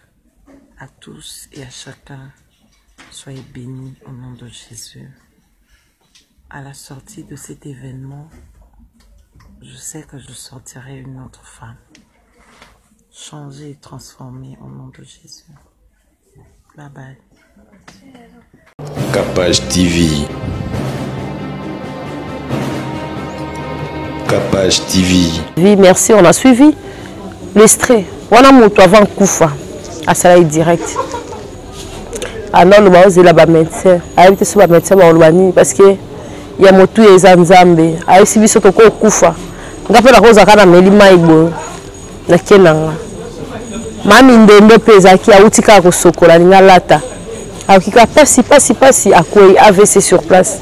à tous et à chacun, soyez bénis au nom de Jésus. À la sortie de cet événement, je sais que je sortirai une autre femme. Changée et transformée au nom de Jésus. Bye bye. Capage TV. Capage TV. Oui, merci, on a suivi l'extrait. On a monté avant Koufa, à Salaï direct. Alors, le bateau, c'est là-bas médecin. Avec ce médecin, parce que il y a motu et Zanzambe. Avec ce biso toko Koufa. On a fait la rose à Kana Melima Ibo. Na Kenanga. Mami ndende pesa qui a utika ko sokola ninga lata. Akika pasi à quoi AVC sur place.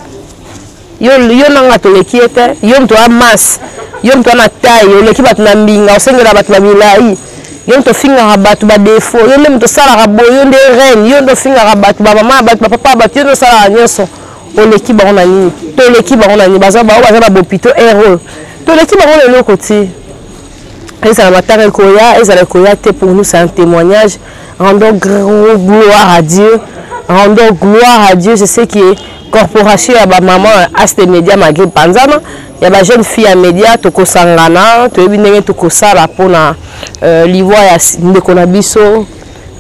Yo nanga to lekiete, yo mto a masse, yo mto na taille, yo leki bat na mbinga, osengela bat na milai. Yo mto finga bat ba défaut, yo mto sala rabo, yo nde reine, yo mto finga bat ba maman bat ba papa bat yo sala nyoso. on l'équipe on a ni to l'équipe on a ni baza ba bopito héros to l'équipe on le côté et ça matériel koya et ça le koya pour nous c'est un témoignage. Rendons gloire à Dieu. Rendons gloire à Dieu. Je sais que corporation ya ba maman Aste Media Maghreb Panzana, ya ba jeune fille à média toko sangana, to ebi ndenge toko sala pona livre ya ndeko na biso.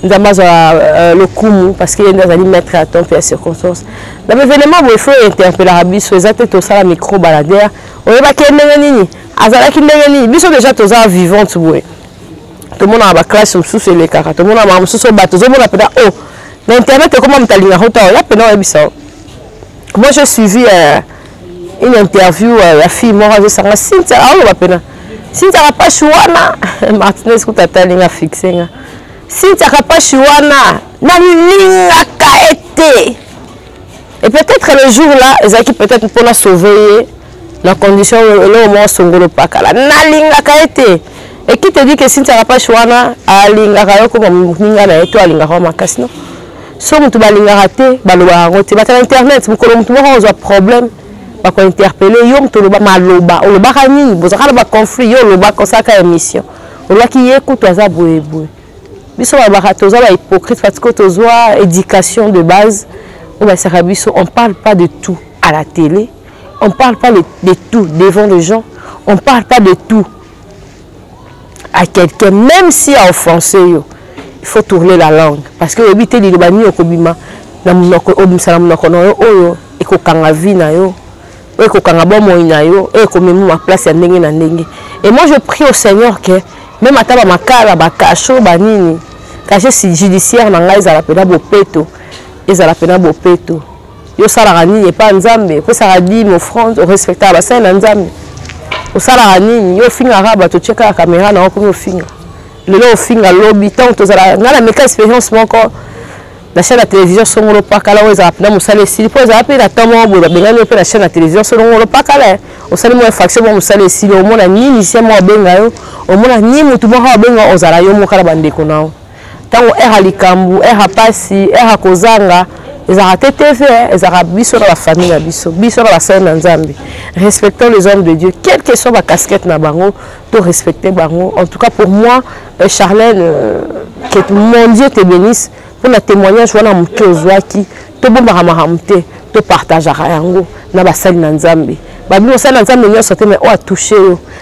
Ndamaza le kumu parce qu'il y a des mettre à temps et à circonstances. Dans l'événement où il faut interpeller à biso, exactement tout ça la micro baladère. On est pas qu'il n'est nini. Azala qu'il n'est nini. Biso déjà tous ça vivant tout le monde a la classe sous les carats. Tout le monde a ma sous bateau. Tout le monde a peut-être oh. L'internet comment me t'allier à hauteur. Là pendant ça. Moi j'ai suivi une interview la fille moi je sang Cynthia ah on va peine. Cynthia pas chouana. Martinez que t'as ligne fixé. Cynthia pas chouana. Na ligne kaete. Et peut-être le jour là, Ezaki peut-être pour la sauver la condition là au moins songolo pakala. Na ligne kaete. Et qui te dit que Cynthia pas chouana a ligne kayo comme ninga na eto alinga ko makasino. So mutu balinga raté baloba ngote ba internet mukolo mutu mo zo problème ba ko interpeller yo mutu loba maloba o loba kani bozaka ba conflit yo loba ko saka émission. O loba ki yekutu aza boyeboy. Biso ba toza ba hypocrite parce que toza éducation de base. On ne parle pas de tout à la télé, on ne parle pas de tout devant les gens, on ne parle pas de tout à quelqu'un, même si à offenser, il faut tourner la langue. Parce que éviter les bani au kobima, na munoko obimsala munoko no oyo ekokanga vie na yo, ekokanga bomo ina yo, ekomemu ma place ya ndenge na ndenge. Et moi je prie au Seignor que même ataba makala bakacho banini, caché si judiciaire na ngai za la pena bopeto. Ils ont la peine à bopeto. Yo salarani n'est pas nzambe. Pour ça dit mon front respecter la scène nzambe. Au salarani yo finga raba to checker la caméra na comme yo finga. Le lo finga lobby tant to zala na la méca expérience mon encore. La chaîne de télévision son ngolo pakala o za na musale si po za pe la tamo bo benga no pe la chaîne de télévision son ngolo pakala. O sali mo faction mo musale si o mona ni si mo benga yo. O mona ni mutu mo ha benga o zala yo mo kala bandeko nao. Tango era likambu era pasi era kozanga ezara TTV ezara biso na la famille na biso biso na la scène nzambe. Respectons les hommes de Dieu quelle que soit ma casquette na bango to respecter bango. En tout cas pour moi Charlène que mon Dieu te bénisse pour le témoignage wana muke ozwaki to bomba mahamte to partager yango na ba scène nzambe ba bino scène nzambe nyoso te mais o a touché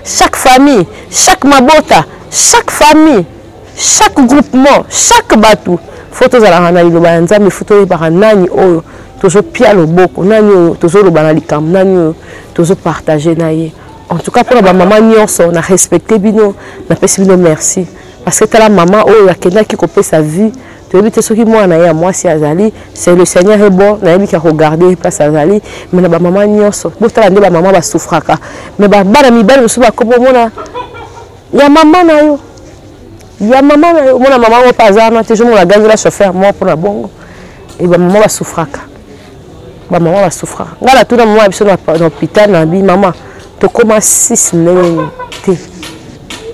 chaque famille chaque mabota chaque famille chaque groupement, chaque bateau, photos à la rana iloba nzambe photos par nani oyo toujours pia le boko nani toujours le banalikam nani toujours partager naie. En tout cas pour la maman nyonso on a respecté bino na pesi bino merci parce que la maman oyo akenda qui couper sa vie tu éviter ce qui moi na ya moi si azali c'est le Seigneur est bon na yebi ka regarder place azali mais na ba maman nyonso botala nde ba maman ba souffraka mais ba bana mibali musu ba kobo mona ya maman na yo. Il y a maman, mon maman au pazana, toujours mon la gagne la chauffeur moi pour la bongo. Et bah maman va souffrir. Bah maman va souffrir. Voilà tout le monde habite dans l'hôpital, na bi maman. Tu commences 6 né.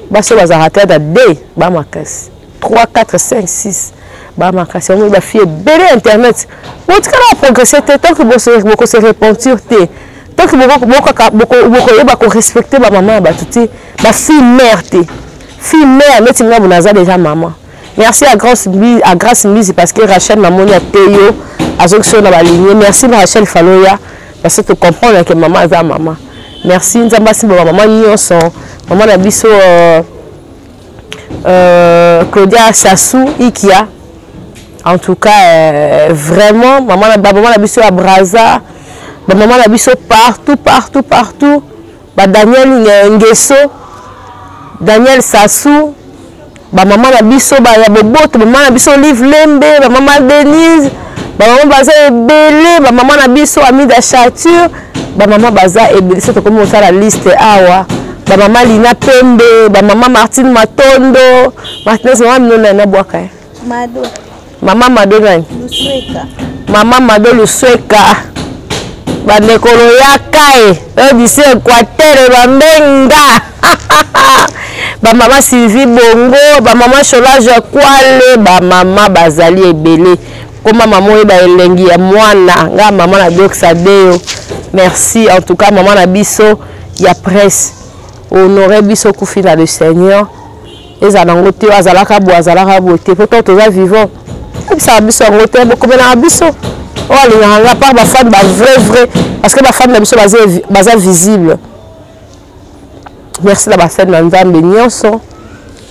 Bah ça va arrêter à 2, bah ma casse. 3 4 5 6. Bah ma casse, on va faire belle internet. Bon tu vas progresser tant que beaucoup se repentir té. Tant que beaucoup respecter ma maman bah tout bah fille mère té. Fille mère, mais tu n'as déjà maman. Merci à Grâce Mise parce que Rachel m'a monné à Théo, à Zonction dans la lignée. Merci Rachel Faloya parce que tu comprends que maman est maman. Merci Nzambasi maman Nyonson, maman Nabiso Claudia Sassou Ikia. En tout cas, vraiment, maman Nabiso à Braza, maman Nabiso partout. Daniel Nguesso. Daniel Sassou, maman la biso ya boboto, maman la biso Liv Lembe, maman Denise, maman Baza Ebele, maman la biso Amida Chature, maman Baza Ebele, c'est comme ça la liste awa, maman Lina Pembe, maman Martine Matondo, Martinez maman na boaka. Mado. Maman Mado nani? Lusweka. Maman Mado Lusweka. Bandekolo yakae, d'ici Équateur bamenga. Ba maman Sylvie Bongo, ba maman Cholage Kwale, ba maman Bazali Ebele. Comme maman eba elengi ya mwana nga maman na doxa deo. Merci en tout cas maman na biso ya presse honorer biso kufina le Seigneur ezana ngote azalaka bote pourtant toza vivant ça biso ngote beaucoup na biso o alinga par ba femme ba vrai parce que ba femme na biso baza visible. Merci la ba femme na Nzambe nyonso.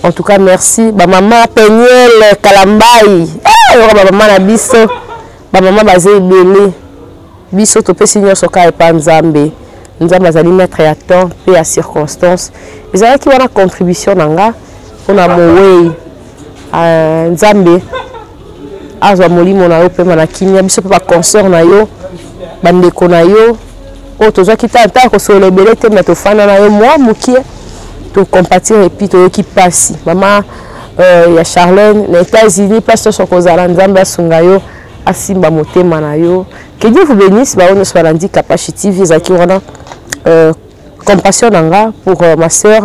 En tout cas merci ba maman Peniel Kalambai ba maman na biso ba maman bazé belé biso to pesi nyonso ka epa Nzambe Nzambe azali mettre à temps pe à circonstance ezala ki wana contribution nanga pona mowe Nzambe azwa molimo na yo pe na kimia biso pe ba concert na yo bandeko na yo o tozwa kitata ko solo belé te mais to fana na yo moi mukie to compatir et puis to ki passi maman ya Charlène les États-Unis pasteur sokozala Nzambe asunga yo asimba motema na yo. Que Dieu vous bénisse, on soit lundi capacité visaki wana compassion nanga pour ma sœur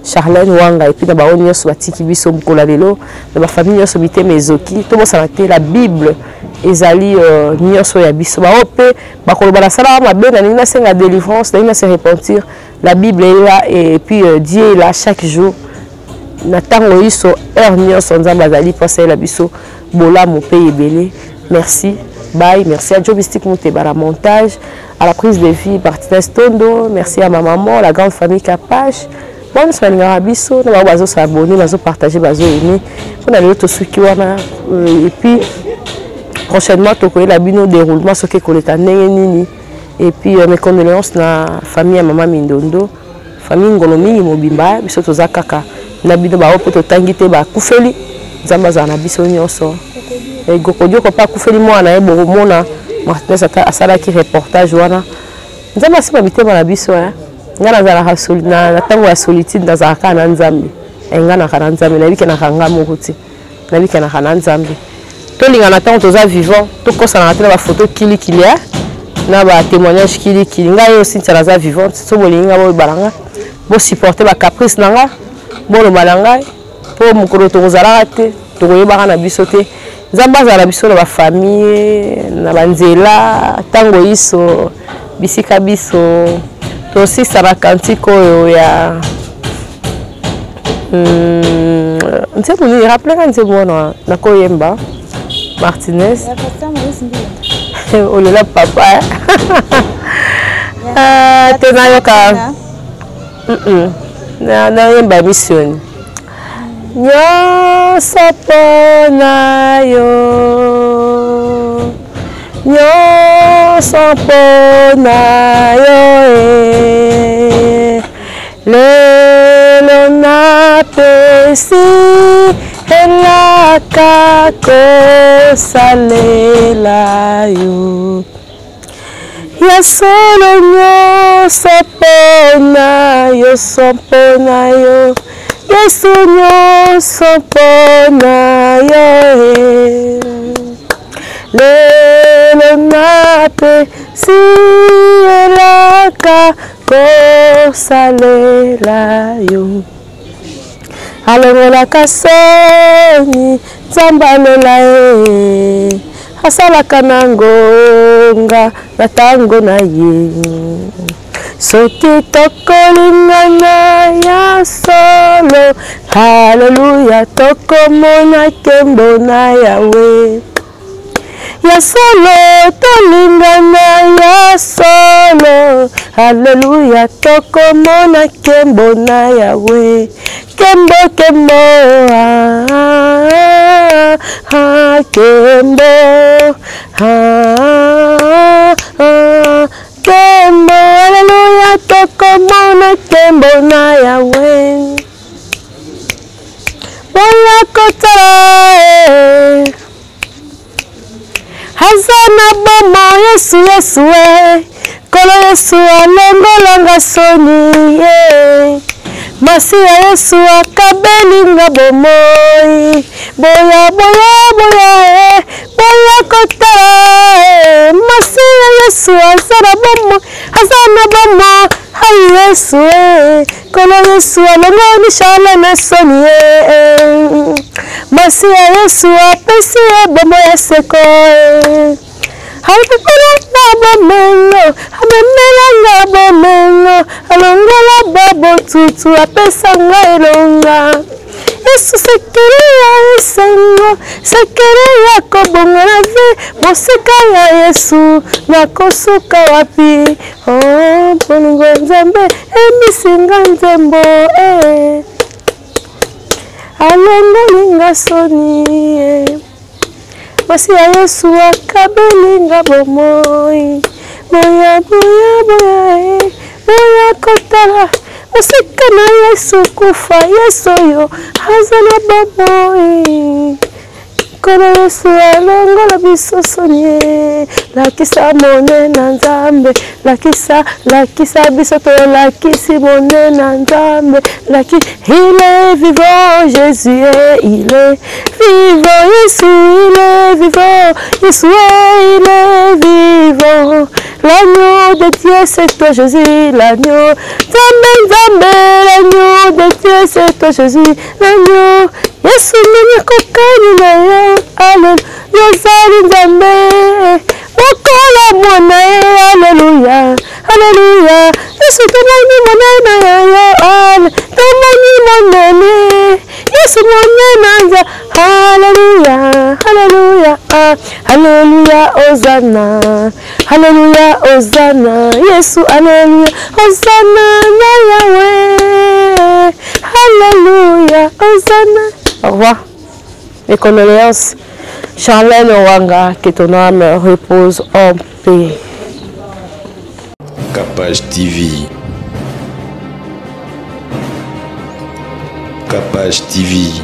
Charlène Wanga et puis d'abord on y soit tiki biso bukola lelo de ma famille on sobité mezoki tout bon s'arrêter la Bible ezali nyonso ya biso ba opé ba koloba la sala ma bena nina senga délivrance nina se repentir la Bible est là et puis Dieu est là chaque jour na tango iso heure nyonso nzamba azali passer la biso bola mo pays belé. Merci. Bye. Merci à Joe Mystique Mouteba, la montage, à la prise de vie, Martinez Tondo. Merci à ma maman, la grande famille Capache. Bonne soirée, Arabiso. Nous allons s'abonner, nous allons partager, nous allons aimer. On a l'autre soukiwana. Et puis, prochainement, tu connais la bino déroulement, ce qui est collé à Nini. Et puis, mes condoléances à la famille à maman Mindondo, famille Ngolomi, Mobimba, biso toza kaka. Na bino ba opo to tangite ba kufeli. Zambaza na biso nyonso. Et Gokodio ko pa kufeli mwana e boromona Martinez asala ki reportage wana Nzambe asi babite na biso ngana zala hasoli na tango ya solitude ndazaka na Nzambe ngana kana Nzambe na bike na kanga mokuti na bike na kana Nzambe to linga na tango toza vivant to kosa na tele ba photo kili kilia na ba témoignage kili kilinga yo aussi tsala za vivante so bolinga bo balanga bo supporter ba caprice nanga bo lo balanga po mukoro to kozala te to koyeba na biso te Nzambe azala biso na ba famille na banzela tango iso bisika biso to aussi sala kantiko ya nse muni rappeler kan nse mona na koyemba Martinez olela papa tena yoka na yemba mission nyonso mpona yo nyonso mpona yo lelo napesi elaka kosalela yo ya solo nyonso mpona yo so mpona yo Yesu nyonso mpona yo lelo napesi elaka kosalela yo alongolaka soni Nzambe alela ye asalaka na ngonga na tango na ye soki tokolingana ya solo haleluya tokomona nkembo na Yawe ya solo tolingana ya solo haleluya tokomona nkembo na Yawe kembo kembo kembo kembo haleluya tokomona kembo na Yawe boya kotala hazana bomo Yesu Yesu kolo Yesu alongolanga soni Masiya Yesu akabelinga bomoi boya boya boya boya kotala Masiya Yesu azana bomo hai Yesu kolo Yesu alongoni shala na soni masi ya Yesu apesi ya bombo ya seko alipepela na bomengo amemelanga bomengo alongola babo tutu apesa nga elonga Yesu sekere ya esengo sekere ya kobonga na ve mosika ya Yesu nakosuka wapi oh bolingo nzambe emisinga nzembo alongolinga soni masi ya Yesu akabelinga bomoi boya boya boya boya kotala mosika na Yesu kufa Yesu yo hazana bomoi kono Yesu alongola biso soni lakisa mone na nzambe lakisa biso to lakisi mone na nzambe il est vivant Jésus il est vivant Yesu il est vivant Yesu il est vivant l'agneau de Dieu c'est toi Jésus l'agneau Nzambe l'agneau de Dieu c'est toi Jésus l'agneau Yesu mwenye kokani na yo Alléluia zali Nzambe mokola mwana Alléluia Alléluia Yesu tomoni mwana na yo tomoni monene Yesu mwana nza Alléluia Alléluia Alléluia Hosanna Alléluia Hosanna Yesu Alléluia Hosanna na Yahweh Alléluia Hosanna. Au revoir. Mes condoléances. Charlène Wanga, que ton âme repose en paix. Capage TV. Capage TV.